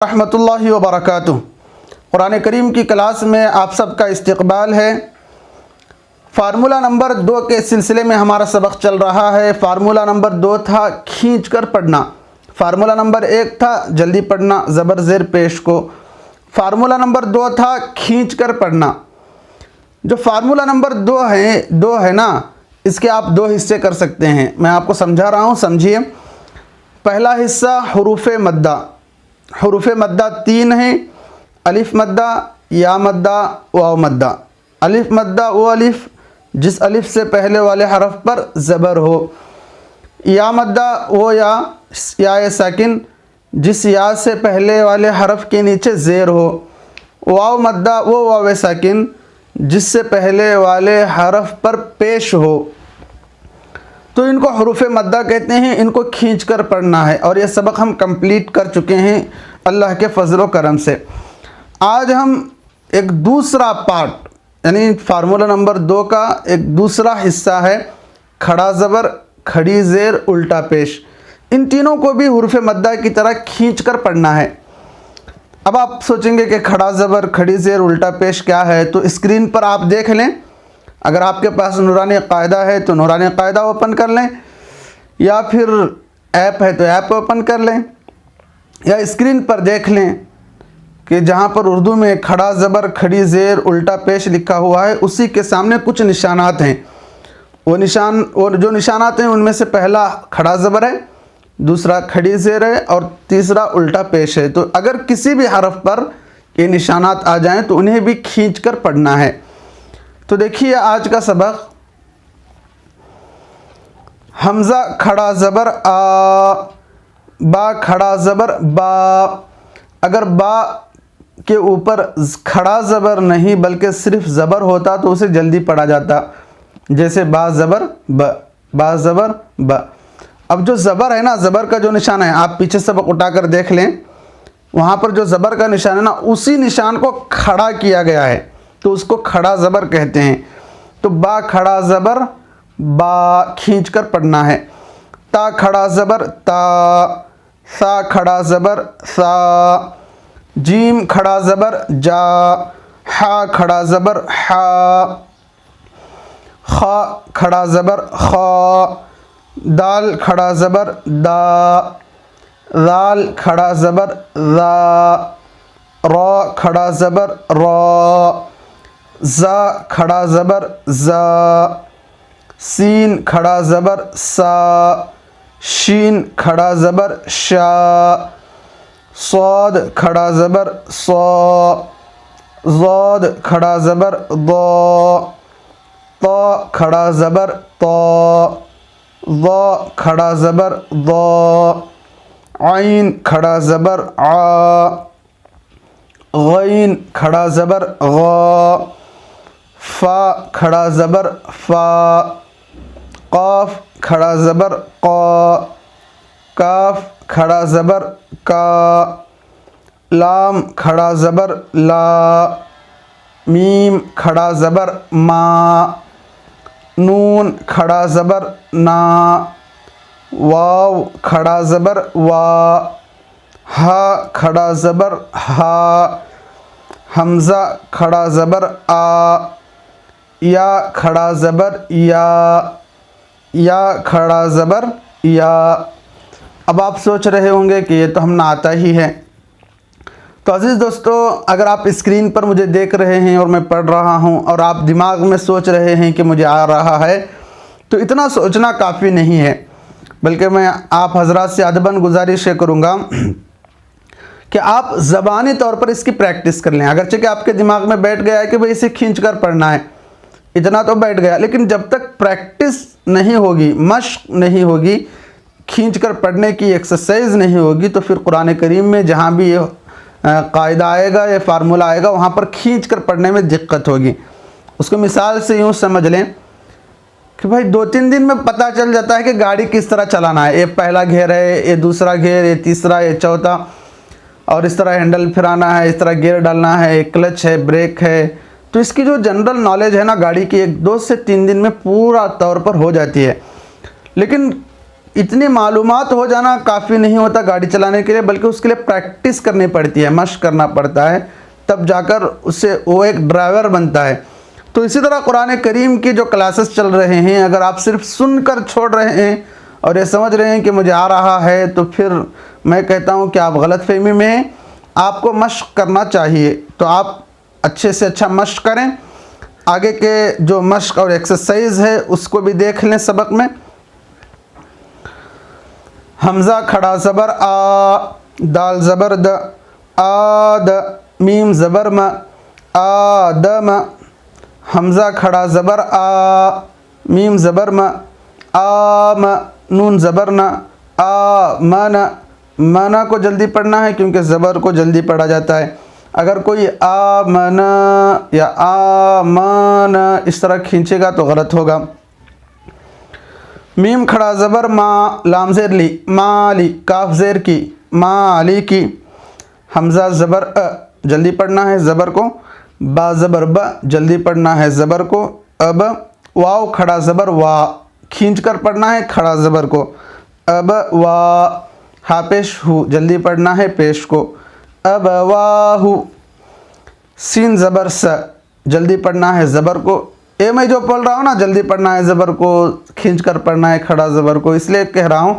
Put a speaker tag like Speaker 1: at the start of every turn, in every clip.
Speaker 1: रहमतुल्लाहि व बरकातुहू। कुरान करीम की क्लास में आप सबका इस्तकबाल है। फार्मूला नंबर 2 के सिलसिले में हमारा सबक चल रहा है। फार्मूला नंबर 2 था खींच कर पढ़ना। फार्मूला नंबर 1 था जल्दी पढ़ना ज़बर ज़ेर पेश को। फार्मूला नंबर 2 था खींच कर पढ़ना। जो फार्मूला नंबर 2 है ना, इसके आप 2 हिस्से कर सकते हैं। मैं आपको समझा रहा हूँ, समझिए। पहला हिस्सा हुरूफ़ मद्दा। हुरूफ़ मद्दा 3 हैं। अलिफ मद्दा, या मद्दा, वाव मद्दा। अलिफ मद्दा वो अलिफ जिस अलिफ से पहले वाले हरफ पर ज़बर हो। या मद्दा वो या साकिन जिस या से पहले वाले हरफ के नीचे ज़ेर हो। वाव मद्दा वो वाव साकिन जिससे पहले वाले हरफ पर पेश हो। तो इनको हुरूफ़ मद्दा कहते हैं। इनको खींच कर पढ़ना है और ये सबक हम कंप्लीट कर चुके हैं अल्लाह के फजल व करम से। आज हम एक दूसरा पार्ट यानी फार्मूला नंबर 2 का एक दूसरा हिस्सा है खड़ा ज़बर, खड़ी ज़ेर, उल्टा पेश। इन तीनों को भी हुरूफ़ मद्दा की तरह खींच कर पढ़ना है। अब आप सोचेंगे कि खड़ा ज़बर, खड़ी ज़ेर, उल्टा पेश क्या है, तो स्क्रीन पर आप देख लें। अगर आपके पास नूरानी कायदा है तो नूरानी कायदा ओपन कर लें, या फिर ऐप है तो ऐप ओपन कर लें, या स्क्रीन पर देख लें कि जहाँ पर उर्दू में खड़ा ज़बर, खड़ी ज़ेर, उल्टा पेश लिखा हुआ है उसी के सामने कुछ निशानात हैं। वो जो निशानात हैं उनमें से पहला खड़ा ज़बर है, दूसरा खड़ी ज़ेर है और तीसरा उल्टा पेश है। तो अगर किसी भी हरफ पर ये निशानात आ जाएं तो उन्हें भी खींच कर पढ़ना है। तो देखिए आज का सबक, हमज़ा खड़ा ज़बर आ, बा खड़ा ज़बर बा। अगर बा के ऊपर खड़ा ज़बर नहीं बल्कि सिर्फ ज़बर होता तो उसे जल्दी पढ़ा जाता, जैसे बा ज़बर ब, बा ज़बर ब। अब जो ज़बर है ना, ज़बर का जो निशान है, आप पीछे सबक उठाकर देख लें, वहाँ पर जो ज़बर का निशान है ना, उसी निशान को खड़ा किया गया है तो उसको खड़ा ज़बर कहते हैं। तो बा खड़ा ज़बर बा, खींच कर पढ़ना है। ता खड़ा ज़बर ता, सा खड़ा ज़बर सा, जीम खड़ा ज़बर जा, हा खड़ा ज़बर हा, खा खड़ा ज़बर खा, दाल खड़ा ज़बर दा, दाल खड़ा ज़बर रा, रा खड़ा ज़बर रा, ज़ा खड़ा ज़बर ज़ा, सीन खड़ा ज़बर सा, शीन खड़ा ज़बर शा, स्वाद खड़ा ज़बर सा, ज़ाद खड़ा ज़बर दा, ता खड़ा ज़बर ता, ज़ा खड़ा ज़बर दा, आइन खड़ा ज़बर आ, गैन खड़ा ज़बर गा, फा खड़ा ज़बर फा, काफ खड़ा ज़बर का, काफ खड़ा ज़बर का, लाम खड़ा ज़बर ला, मीम खड़ा ज़बर मा, नून खड़ा ज़बर ना, वाव खड़ा ज़बर वा, हा खड़ा ज़बर हा, हमज़ा खड़ा ज़बर आ, या खड़ा ज़बर या खड़ा ज़बर या। अब आप सोच रहे होंगे कि ये तो हम ना आता ही है। तो अज़ीज़ दोस्तों, अगर आप स्क्रीन पर मुझे देख रहे हैं और मैं पढ़ रहा हूँ और आप दिमाग में सोच रहे हैं कि मुझे आ रहा है, तो इतना सोचना काफ़ी नहीं है, बल्कि मैं आप हजरात से अदबन गुजारिश करूँगा कि आप ज़बानी तौर पर इसकी प्रैक्टिस कर लें। अगरचे कि आपके दिमाग में बैठ गया है कि भाई इसे खींच कर पढ़ना है, इतना तो बैठ गया, लेकिन जब तक प्रैक्टिस नहीं होगी, मश्क नहीं होगी, खींच कर पढ़ने की एक्सरसाइज नहीं होगी, तो फिर कुरान करीम में जहाँ भी ये कायदा आएगा, ये फार्मूला आएगा, वहाँ पर खींच कर पढ़ने में दिक्कत होगी। उसको मिसाल से यूँ समझ लें कि भाई 2-3 दिन में पता चल जाता है कि गाड़ी किस तरह चलाना है। ये पहला घेर है, ये दूसरा घेर, ये तीसरा, ये चौथा, और इस तरह हैंडल फिराना है, इस तरह गियर डालना है, क्लच है, ब्रेक है। तो इसकी जो जनरल नॉलेज है ना गाड़ी की, 1-2 से 3 दिन में पूरा तौर पर हो जाती है। लेकिन اتنی معلومات ہو جانا کافی نہیں ہوتا گاڑی چلانے کے لیے، بلکہ اس کے لیے پریکٹس کرنی پڑتی ہے، مشق کرنا پڑتا ہے، تب جا کر اسے وہ ایک ڈرائیور بنتا ہے۔ تو اسی طرح قرآن کریم کی جو کلاسز چل رہے ہیں، اگر آپ صرف سن کر چھوڑ رہے ہیں اور یہ سمجھ رہے ہیں کہ مجھے آ رہا ہے، تو پھر میں کہتا ہوں کہ آپ غلط فہمی میں ہیں، آپ کو مشق کرنا چاہیے۔ تو آپ اچھے سے اچھا مشق کریں، آگے کے جو مشق اور ایکسرسائز ہے اس کو بھی دیکھ لیں سبق میں۔ حمزہ کھڑا زبر آ، دال زبر د، آد، میم زبر م، آدم، حمزہ کھڑا زبر آ، میم زبر م، آم، نون زبر ن، آمن، منا کو جلدی پڑھنا ہے کیونکہ زبر کو جلدی پڑھا جاتا ہے۔ اگر کوئی آمن یا آمن اس طرح کھینچے گا تو غلط ہوگا۔ میم کھڑا زبر ما، لام زیر لی، مالی، کاف زیر کی، مالی کی، حمزہ زبر جلدی پڑھنا ہے زبر کو، با زبر ب جلدی پڑھنا ہے زبر کو، اب، واو کھڑا زبر وا، کھینچ کر پڑھنا ہے کھڑا زبر کو، اب وا، ہا پیش ہو جلدی پڑھنا ہے پیش کو، اب واہو، سین زبر س جلدی پڑھنا ہے زبر کو، اے میں جو پڑھ رہا ہوں نا جلدی پڑھنا ہے زبر کو، کھینچ کر پڑھنا ہے کھڑا زبر کو، اس لیے کہہ رہا ہوں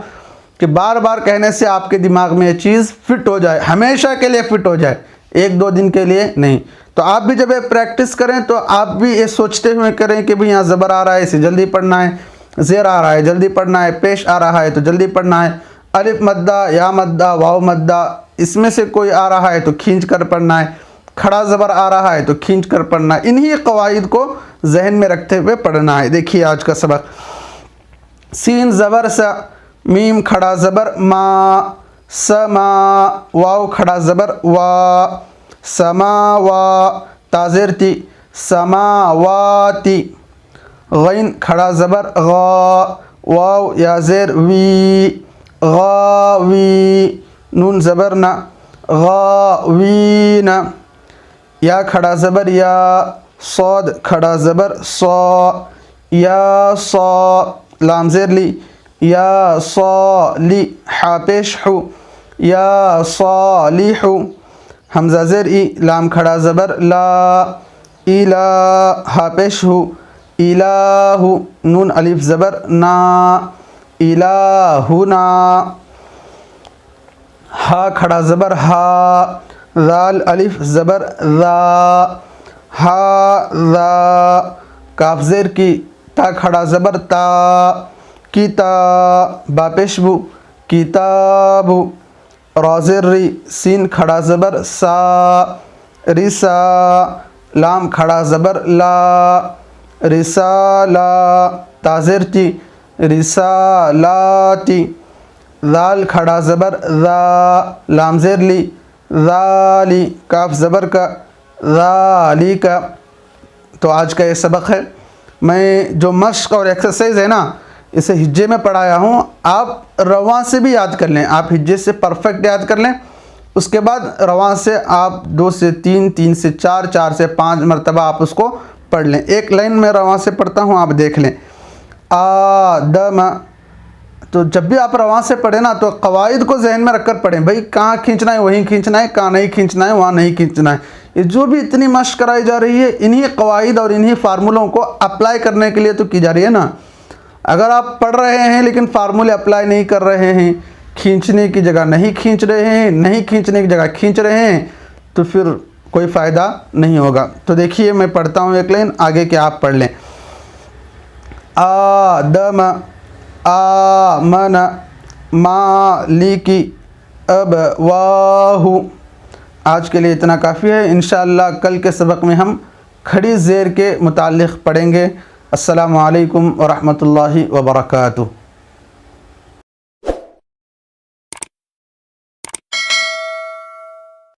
Speaker 1: کہ بار بار کہنے سے آپ کے دماغ میں یہ چیز فٹ ہو جائے، ہمیشہ کے لیے فٹ ہو جائے، ایک دو دن کے لیے نہیں۔ تو آپ بھی جب یہ پریکٹس کریں تو آپ بھی یہ سوچتے ہوئے کریں کہ بھئی یہاں زبر آ رہا ہے اسے جلدی پڑھنا ہے، زیر آ رہا ہے جلدی پڑھنا ہے، پیش آ رہا ہے تو جلدی پڑھنا ہے، الف مدہ یا مدہ واو مدہ اس میں سے کوئی آ رہا ہے تو کھینچ کر پڑھنا ہے، کھڑا زبر آ رہا ہے تو کھینچ کر پڑھنا ہے۔ انہی قواعد کو ذہن میں رکھتے ہوئے پڑھنا ہے۔ دیکھیے آج کا سبق، سین زبر س، میم کھڑا زبر ما، سما، واو کھڑا زبر وا، سما وا، تا زیر تی، سماواتی، غین کھڑا زبر غا، واو یا زیر وی، غاوی، نون زبر نا، غاوین، یا کھڑا زبر یا، صاد کھڑا زبر صا، یا صا، لام زیر لی، یا صالی، حا پیش حو، یا صالح، حمزہ زیر ای، لام کھڑا زبر لا، الہ، ہا پیش ہو، الہ، نون الف زبر نا، الہنا، ہا کھڑا زبر ہا، ذال الف زبر ذا، ہا ذا، کاف زیر کی، تا کھڑا زبر تا، کتا، با پیش بو، کتاب، را زیر ری، سین کھڑا زبر سا، رسا، لام کھڑا زبر لا، رسالہ، تا زیر تی، رسالاتی، ذال کھڑا زبر ذا، لام زیر لی، ذالی، کاف زبر کا، ذالک۔ تو آج کا یہ سبق ہے، میں جو مشق اور ایکسرسائز ہے نا اسے ہجے میں پڑھایا ہوں، آپ رواں سے بھی یاد کر لیں، آپ ہجے سے پرفیکٹ یاد کر لیں، اس کے بعد رواں سے آپ 2 سے 3، 3 سے 4، 4 سے 5 مرتبہ آپ اس کو پڑھ لیں۔ ایک لائن میں رواں سے پڑھتا ہوں، آپ دیکھ لیں، آدم۔ تو جب بھی آپ رواں سے پڑھیں نا تو قواعد کو ذہن میں رکھ کر پڑھیں، بھئی کہاں کھینچنا ہے وہیں کھینچنا ہے، کہاں نہیں کھینچنا ہے وہاں نہیں کھینچنا ہے۔ یہ جو بھی اتنی مشق کرائی جا رہی ہے انہی قواعد اور انہی فارمولوں کو اپلائی کرنے کے لیے تو کی جا رہی ہے نا۔ اگر آپ پڑھ رہے ہیں لیکن فارمولے اپلائی نہیں کر رہے ہیں، کھینچنے کی جگہ نہیں کھینچ رہے ہیں، نہیں کھینچنے کی جگہ کھینچ رہے ہیں، تو پھر کوئی فائدہ نہیں ہوگا۔ تو دیکھیے میں پڑھتا ہوں ایک لائن، آگے کے آپ پڑھ لیں۔ آدم، آمن، مالکی، ابواہ۔ آج کے لیے اتنا کافی ہے، انشاءاللہ کل کے سبق میں ہم کھڑی زیر کے متعلق پڑھیں گے۔ السلام علیکم ورحمۃ اللہ وبرکاتہ۔